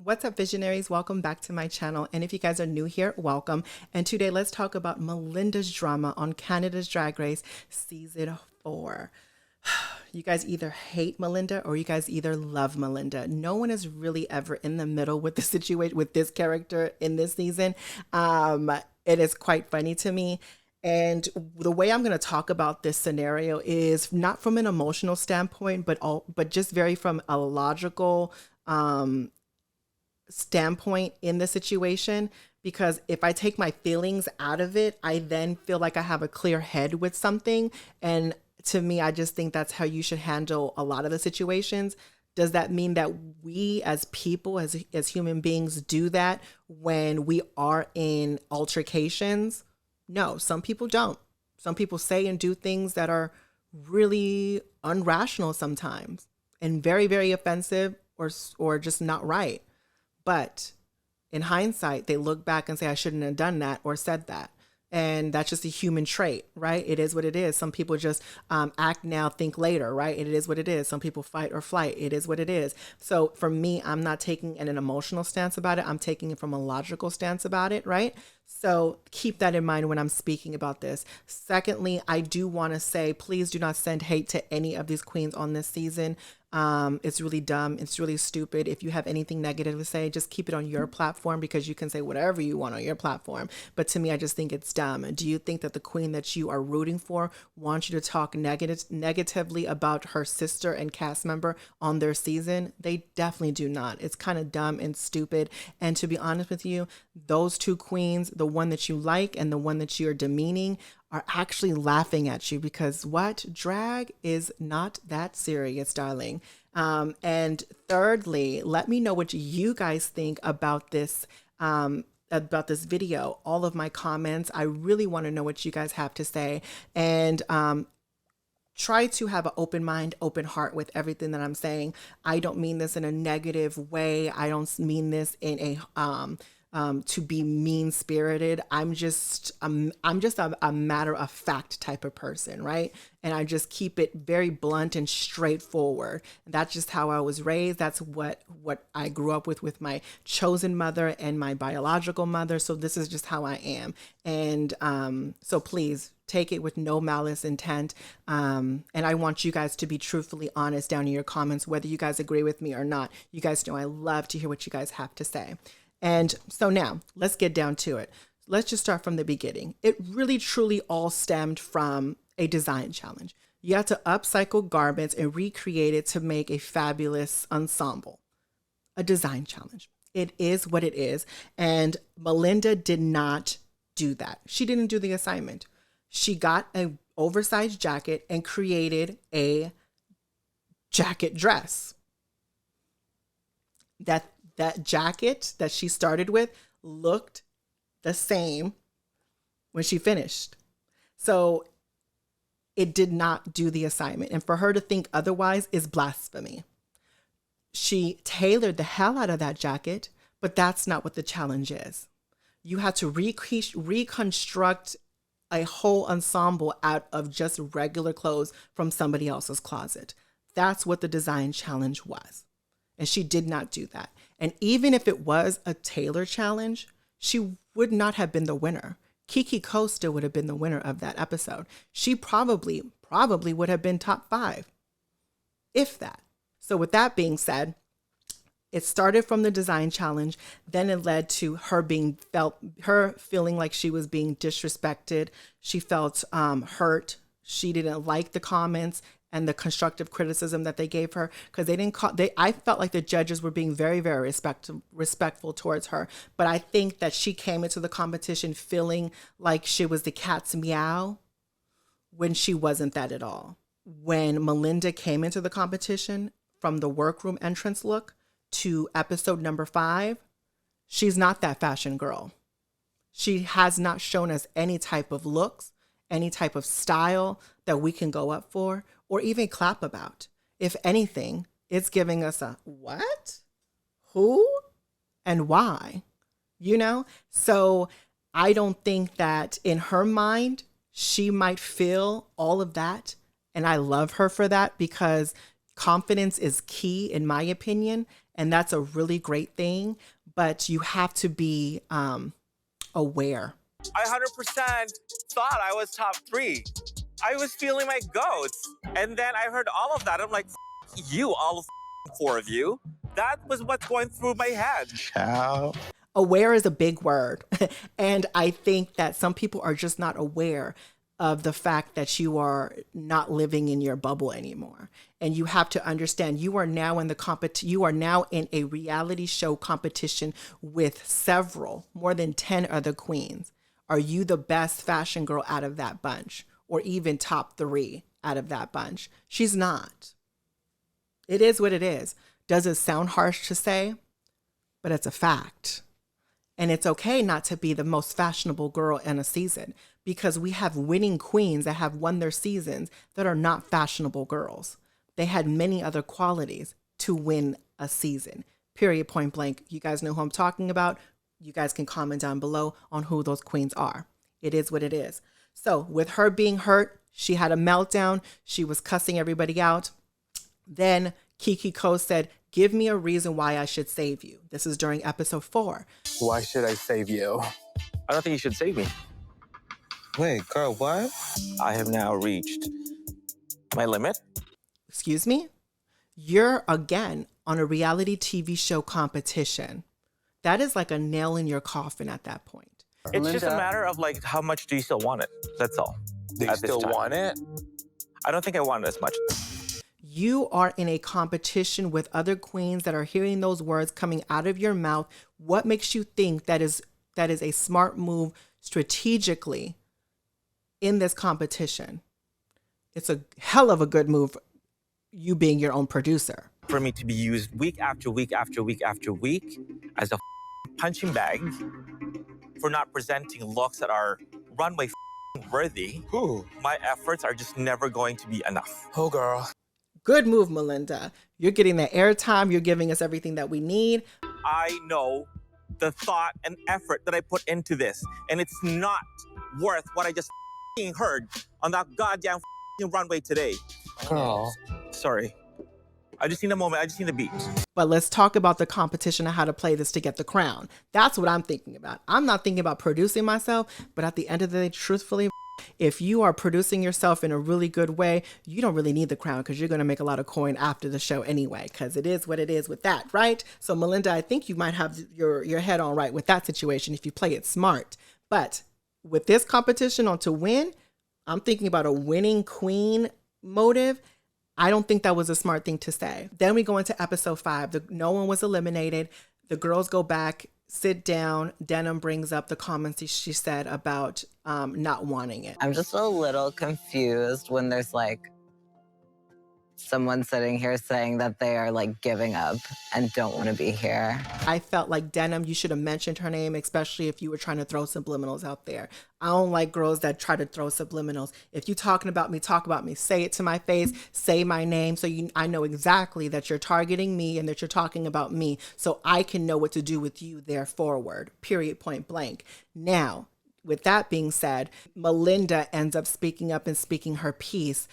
What's up, visionaries? Welcome back to my channel. And if you guys are new here, welcome. And today let's talk about Melinda's drama on Canada's Drag Race Season 4. You guys either hate Melinda or you guys either love Melinda. No one is really ever in the middle with the situation with this character in this season. It is quite funny to me. And the way I'm going to talk about this scenario is not from an emotional standpoint, but just very from a logical standpoint in the situation. Because if I take my feelings out of it, I then feel like I have a clear head with something. And to me, I just think that's how you should handle a lot of the situations. Does that mean that we as people, as human beings, do that when we are in altercations? No, some people don't. Some people say and do things that are really unrational sometimes and very, very offensive or just not right. But in hindsight, they look back and say, I shouldn't have done that or said that. And that's just a human trait, right? It is what it is. Some people just act now, think later, right? It is what it is. Some people fight or flight. It is what it is. So for me, I'm not taking an emotional stance about it. I'm taking it from a logical stance about it, right? So keep that in mind when I'm speaking about this. Secondly, I do want to say, please do not send hate to any of these queens on this season. It's really dumb. It's really stupid. If you have anything negative to say, just keep it on your platform because you can say whatever you want on your platform. But to me, I just think it's dumb. Do you think that the queen that you are rooting for wants you to talk negatively about her sister and cast member on their season? They definitely do not. It's kind of dumb and stupid. And to be honest with you, those two queens, the one that you like and the one that you're demeaning, are actually laughing at you because what? Drag is not that serious, darling. And thirdly, let me know what you guys think about this video. All of my comments, I really want to know what you guys have to say. And try to have an open mind, open heart with everything that I'm saying. I don't mean this in a negative way. I don't mean this in a to be mean-spirited. I'm just a matter of fact type of person, right? And I just keep it very blunt and straightforward. That's just how I was raised. That's what I grew up with my chosen mother and my biological mother. So this is just how I am. And so please take it with no malice intent. And I want you guys to be truthfully honest down in your comments, whether you guys agree with me or not. You guys know I love to hear what you guys have to say. And so now let's get down to it. Let's just start from the beginning. It really, truly all stemmed from a design challenge. You had to upcycle garments and recreate it to make a fabulous ensemble. A design challenge. It is what it is. And Melinda did not do that. She didn't do the assignment. She got an oversized jacket and created a jacket dress. That jacket that she started with looked the same when she finished. So it did not do the assignment. And for her to think otherwise is blasphemy. She tailored the hell out of that jacket, but that's not what the challenge is. You had to reconstruct a whole ensemble out of just regular clothes from somebody else's closet. That's what the design challenge was. And she did not do that. And even if it was a tailor challenge, she would not have been the winner. Kiki Ko still would have been the winner of that episode. She probably would have been top 5, if that. So with that being said, it started from the design challenge. Then it led to her feeling like she was being disrespected. She felt hurt. She didn't like the comments and the constructive criticism that they gave her because I felt like the judges were being very, very respectful towards her. But I think that she came into the competition feeling like she was the cat's meow when she wasn't that at all. When Melinda came into the competition from the workroom entrance look to episode number 5, she's not that fashion girl. She has not shown us any type of looks, any type of style that we can go up for or even clap about. If anything, it's giving us a what, who, and why, So I don't think that in her mind, she might feel all of that. And I love her for that because confidence is key, in my opinion. And that's a really great thing, but you have to be aware. I 100% thought I was top 3. I was feeling my goats. And then I heard all of that. I'm like, you, all 4 of you. That was what's going through my head. Ciao. Aware is a big word. And I think that some people are just not aware of the fact that you are not living in your bubble anymore. And you have to understand you are now in you are now in a reality show competition with several, more than 10 other queens. Are you the best fashion girl out of that bunch, or even top 3 out of that bunch? She's not. It is what it is. Does it sound harsh to say? But it's a fact. And it's okay not to be the most fashionable girl in a season, because we have winning queens that have won their seasons that are not fashionable girls. They had many other qualities to win a season. Period, point blank. You guys know who I'm talking about. You guys can comment down below on who those queens are. It is what it is. So with her being hurt, she had a meltdown. She was cussing everybody out. Then Kiki Ko said, give me a reason why I should save you. This is during episode 4. Why should I save you? I don't think you should save me. Wait, girl, what? I have now reached my limit. Excuse me? You're again on a reality TV show competition. That is like a nail in your coffin at that point. It's just a matter of like, how much do you still want it? That's all. Do you still want it? I don't think I want it as much. You are in a competition with other queens that are hearing those words coming out of your mouth. What makes you think that is a smart move strategically in this competition? It's a hell of a good move, you being your own producer. For me to be used week after week after week after week as a punching bag for not presenting looks that are runway worthy, my efforts are just never going to be enough. Oh, girl. Good move, Melinda. You're getting the airtime. You're giving us everything that we need. I know the thought and effort that I put into this, and it's not worth what I just heard on that goddamn runway today. Girl. Sorry. I just need a moment. I just need a beat. But let's talk about the competition and how to play this to get the crown. That's what I'm thinking about. I'm not thinking about producing myself, but at the end of the day, truthfully, if you are producing yourself in a really good way, you don't really need the crown, because you're going to make a lot of coin after the show anyway, because it is what it is with that, right? So Melinda, I think you might have your head on right with that situation if you play it smart. But with this competition on to win, I'm thinking about a winning queen motive. I don't think that was a smart thing to say. Then we go into episode 5. No one was eliminated. The girls go back, sit down. Denim brings up the comments she said about not wanting it. I'm just a little confused when there's like someone sitting here saying that they are like giving up and don't want to be here. I felt like Denim, you should have mentioned her name, especially if you were trying to throw subliminals out there. I don't like girls that try to throw subliminals. If you're talking about me, talk about me. Say it to my face, say my name, so I know exactly that you're targeting me and that you're talking about me, so I can know what to do with you there forward, period, point blank. Now, with that being said, Melinda ends up speaking up and speaking her piece.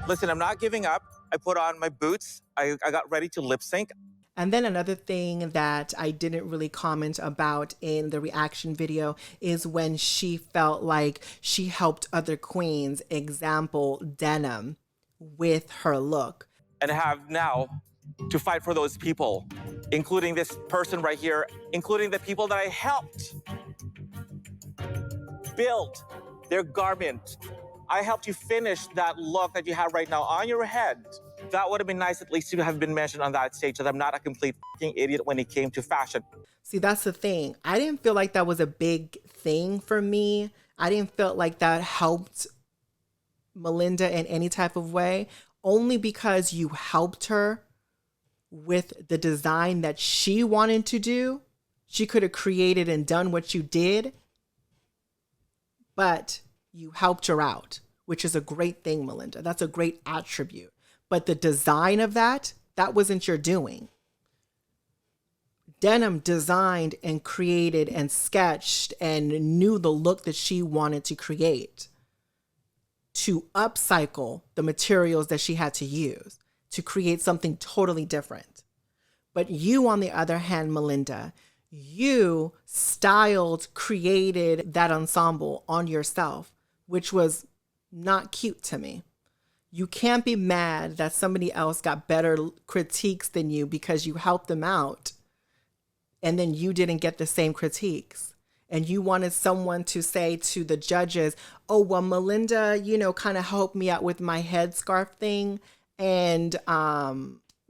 Listen, I'm not giving up. I put on my boots. I got ready to lip sync. And then another thing that I didn't really comment about in the reaction video is when she felt like she helped other queens, example, Denim, with her look. And have now to fight for those people, including this person right here, including the people that I helped build their garment. I helped you finish that look that you have right now on your head. That would have been nice at least to have been mentioned on that stage, that I'm not a complete fucking idiot when it came to fashion. See, that's the thing. I didn't feel like that was a big thing for me. I didn't feel like that helped Melinda in any type of way, only because you helped her with the design that she wanted to do. She could have created and done what you did, but you helped her out, which is a great thing, Melinda. That's a great attribute. But the design of that wasn't your doing. Denim designed and created and sketched and knew the look that she wanted to create, to upcycle the materials that she had to use to create something totally different. But you, on the other hand, Melinda, you styled, created that ensemble on yourself, which was not cute to me. You can't be mad that somebody else got better critiques than you because you helped them out and then you didn't get the same critiques. And you wanted someone to say to the judges, oh, well, Melinda, kind of helped me out with my headscarf thing. And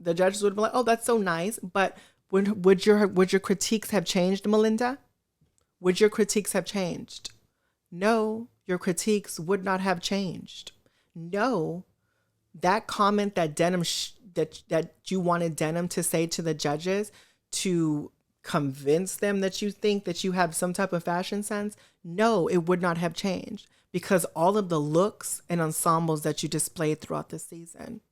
the judges would be like, oh, that's so nice. But would your critiques have changed, Melinda? Would your critiques have changed? No, your critiques would not have changed. No, that comment that that you wanted Denim to say to the judges to convince them that you think that you have some type of fashion sense, no, it would not have changed because all of the looks and ensembles that you displayed throughout the season.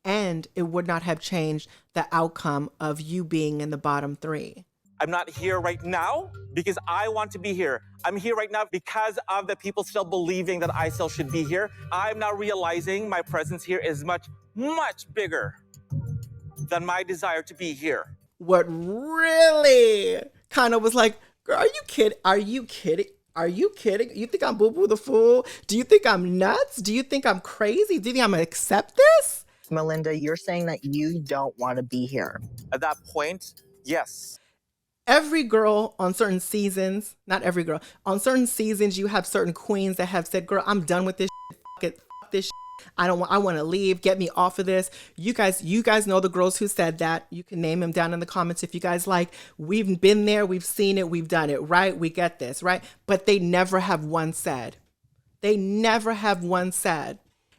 And it would not have changed the outcome of you being in the bottom 3. I'm not here right now because I want to be here. I'm here right now because of the people still believing that I still should be here. I'm now realizing my presence here is much, much bigger than my desire to be here. What really kind of was like, girl, are you kidding? Are you kidding? Are you kidding? You think I'm Boo Boo the Fool? Do you think I'm nuts? Do you think I'm crazy? Do you think I'm going to accept this? Melinda, you're saying that you don't want to be here. At that point, yes. Every girl on certain seasons, not every girl, on certain seasons, you have certain queens that have said, girl, I'm done with this shit. Fuck it. Fuck this shit. I want to leave. Get me off of this. You guys know the girls who said that. You can name them down in the comments if you guys like. We've been there. We've seen it. We've done it, right? We get this, right? But they never have once said. They never have once said.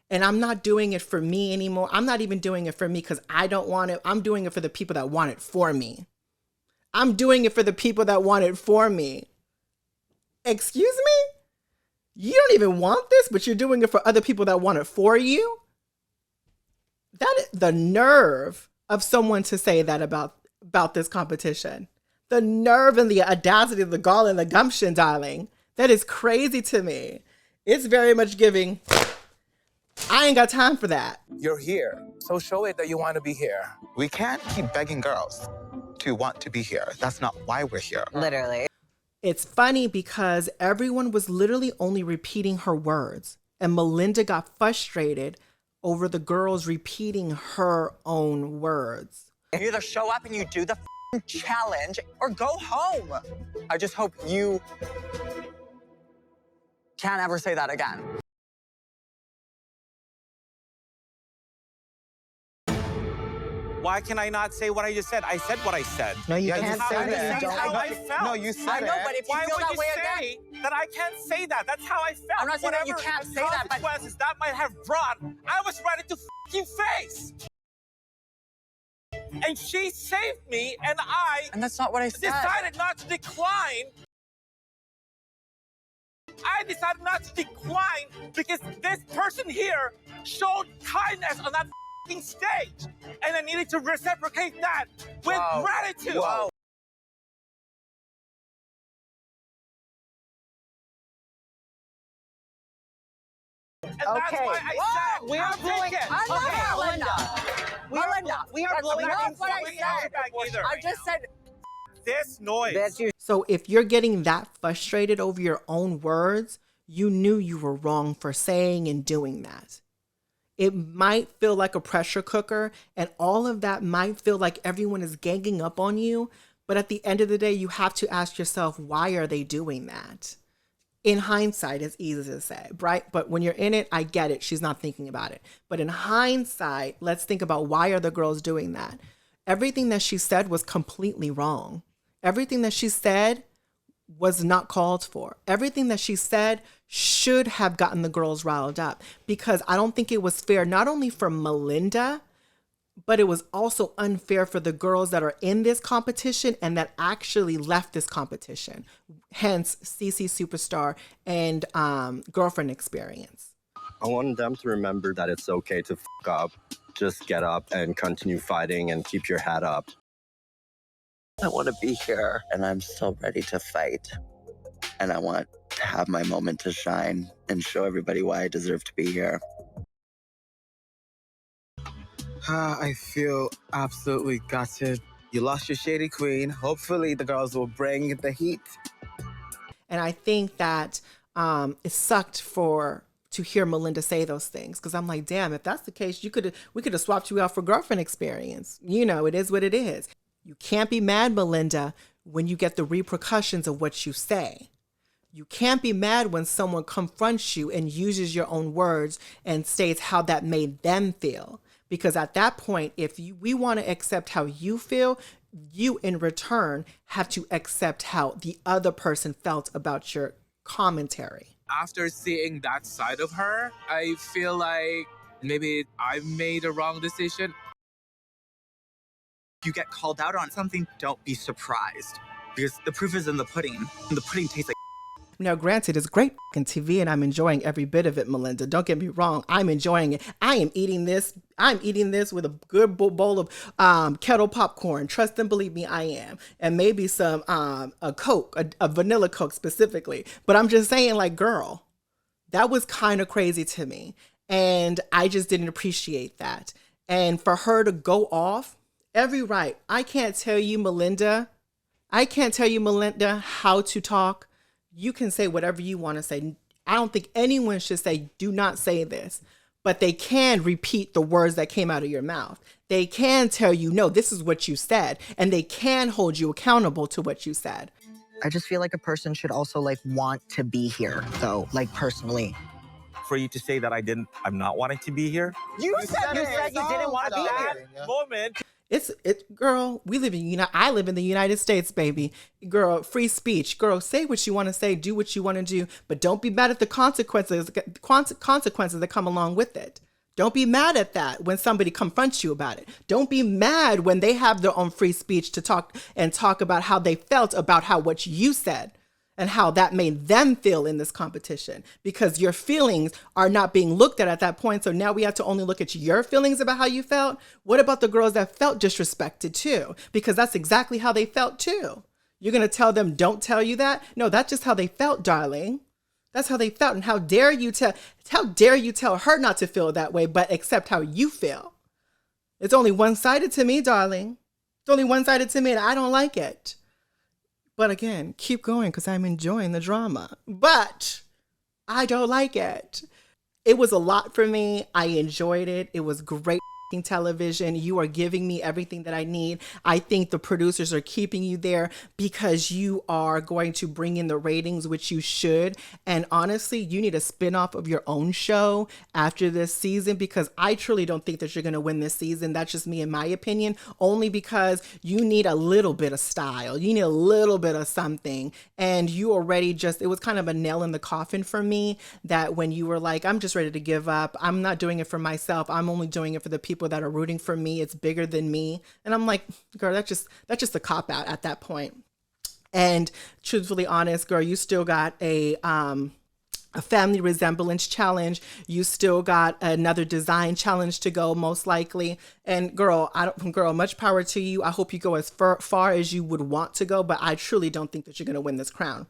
And I'm not doing it for me anymore. I'm not even doing it for me because I don't want it. I'm doing it for the people that want it for me. I'm doing it for the people that want it for me. Excuse me? You don't even want this, but you're doing it for other people that want it for you? That is the nerve of someone to say that about this competition. The nerve and the audacity, the gall and the gumption, darling. That is crazy to me. It's very much giving, I ain't got time for that. You're here, so show it that you want to be here. We can't keep begging girls to want to be here. That's not why we're here. Literally. It's funny because everyone was literally only repeating her words. And Melinda got frustrated over the girls repeating her own words. You either show up and you do the challenge or go home. I just hope you can't ever say that again. Why can I not say what I just said? I said what I said. No, you can't say that. That's You how don't. I felt. No, you said I know, it. but if you Why feel would that you way say again, that I can't say that? That's how I felt. I'm not saying that you can't say that, but consequences that might have brought, I was ready to fucking face. And she saved me, and I and that's not what I said. decided not to decline. I decided not to decline because this person here showed kindness on that fucking stage. And I needed to reciprocate that with gratitude. Whoa. And that's why I said, we are I'll blowing. take it. Melinda, we are blowing up what I said. I just said this noise. Bitch, you. So if you're getting that frustrated over your own words, you knew you were wrong for saying and doing that. It might feel like a pressure cooker, and all of that might feel like everyone is ganging up on you. But at the end of the day, you have to ask yourself, why are they doing that? In hindsight, it's easy to say, right? But when you're in it, I get it. She's not thinking about it. But in hindsight, let's think about, why are the girls doing that? Everything that she said was completely wrong. Everything that she said was not called for. Everything that she said should have gotten the girls riled up, because I don't think it was fair, not only for Melinda, but it was also unfair for the girls that are in this competition and that actually left this competition. Hence, CC Superstar and Girlfriend Experience. I want them to remember that it's okay to fuck up. Just get up and continue fighting and keep your head up. I want to be here, and I'm still ready to fight. And I want to have my moment to shine and show everybody why I deserve to be here. I feel absolutely gutted. You lost your shady queen. Hopefully the girls will bring the heat. And I think that it sucked to hear Melinda say those things, because I'm like, damn, if that's the case, we could have swapped you out for girlfriend experience. You know, it is what it is. You can't be mad, Melinda, when you get the repercussions of what you say. You can't be mad when someone confronts you and uses your own words and states how that made them feel. Because at that point, we want to accept how you feel, you in return have to accept how the other person felt about your commentary. After seeing that side of her, I feel like maybe I made a wrong decision. If you get called out on something, don't be surprised. Because the proof is in the pudding. And the pudding tastes like Now, granted, it's great fucking TV and I'm enjoying every bit of it, Melinda. Don't get me wrong. I'm enjoying it. I am eating this. I'm eating this with a good bowl of kettle popcorn. Trust and believe me, I am. And maybe some a Coke, a vanilla Coke specifically. But I'm just saying, like, girl, that was kind of crazy to me. And I just didn't appreciate that. And for her to go off, every right. I can't tell you, Melinda, how to talk. You can say whatever you want to say. I don't think anyone should say, do not say this, but they can repeat the words that came out of your mouth. They can tell you, no, this is what you said, and they can hold you accountable to what you said. I just feel like a person should also like want to be here though, like personally. For you to say that I'm not wanting to be here. You said you didn't want to be here. Moment. Girl, I live in the United States, baby. Girl, free speech. Girl, say what you want to say, do what you want to do, but don't be mad at the consequences that come along with it. Don't be mad at that when somebody confronts you about it. Don't be mad when they have their own free speech to talk about how they felt about what you said and how that made them feel in this competition, because your feelings are not being looked at that point. So now we have to only look at your feelings about how you felt. What about the girls that felt disrespected too? Because that's exactly how they felt too. You're going to tell them, don't tell you that? No, that's just how they felt, darling. That's how they felt. And how dare you tell her not to feel that way, but accept how you feel? It's only one-sided to me, darling. It's only one-sided to me, and I don't like it. But again, keep going because I'm enjoying the drama. But I don't like it. It was a lot for me. I enjoyed it. It was great television. You are giving me everything that I need. I think the producers are keeping you there because you are going to bring in the ratings, which you should. And honestly, you need a spinoff of your own show after this season, because I truly don't think that you're going to win this season. That's just me in my opinion, only because you need a little bit of style. You need a little bit of something. And you already it was kind of a nail in the coffin for me that when you were like, I'm just ready to give up. I'm not doing it for myself. I'm only doing it for the people that are rooting for me. It's bigger than me. And I'm like, girl, that's just a cop out at that point. And truthfully honest, girl, you still got a family resemblance challenge. You still got another design challenge to go, most likely. And girl, much power to you. I hope you go as far as you would want to go, but I truly don't think that you're going to win this crown.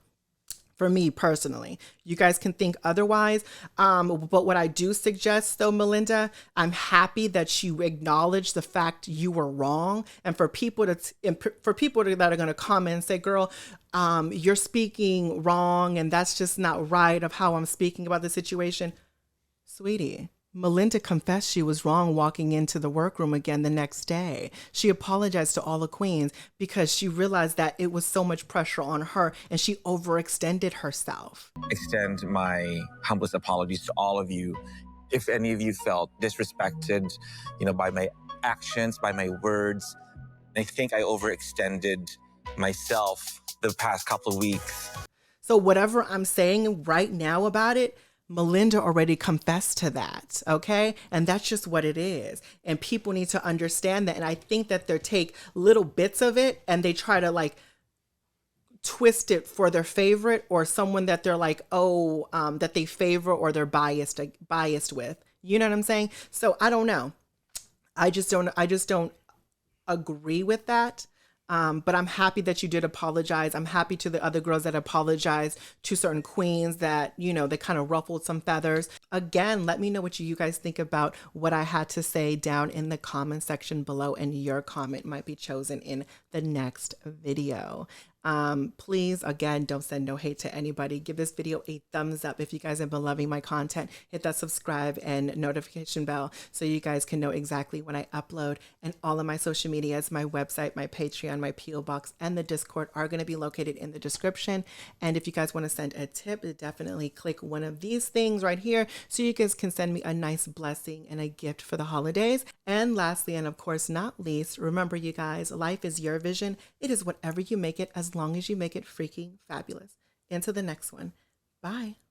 For me personally, you guys can think otherwise. But what I do suggest though, Melinda, I'm happy that you acknowledge the fact you were wrong. And for people that are going to comment and say, girl, you're speaking wrong. And that's just not right of how I'm speaking about the situation. Sweetie, Melinda confessed she was wrong walking into the workroom again the next day. She apologized to all the queens because she realized that it was so much pressure on her and she overextended herself. Extend my humblest apologies to all of you. If any of you felt disrespected, by my actions, by my words, I think I overextended myself the past couple of weeks. So whatever I'm saying right now about it, Melinda already confessed to that, okay? And that's just what it is. And people need to understand that. And I think that they take little bits of it and they try to twist it for their favorite or someone that they're that they favor or they're biased with. You know what I'm saying? So I don't know. I just don't agree with that. But I'm happy that you did apologize. I'm happy to the other girls that apologized to certain queens that, you know, they kind of ruffled some feathers. Again, let me know what you guys think about what I had to say down in the comment section below, and your comment might be chosen in the next video. Please, again, don't send no hate to anybody. Give this video a thumbs up if you guys have been loving my content. Hit that subscribe and notification bell so you guys can know exactly when I upload. And all of my social medias, my website, my Patreon, my P.O. Box, and the Discord are going to be located in the description. And if you guys want to send a tip, definitely click one of these things right here so you guys can send me a nice blessing and a gift for the holidays. And lastly, and of course not least, remember you guys, life is your vision. It is whatever you make it, as long as you make it freaking fabulous. Into the next one. Bye.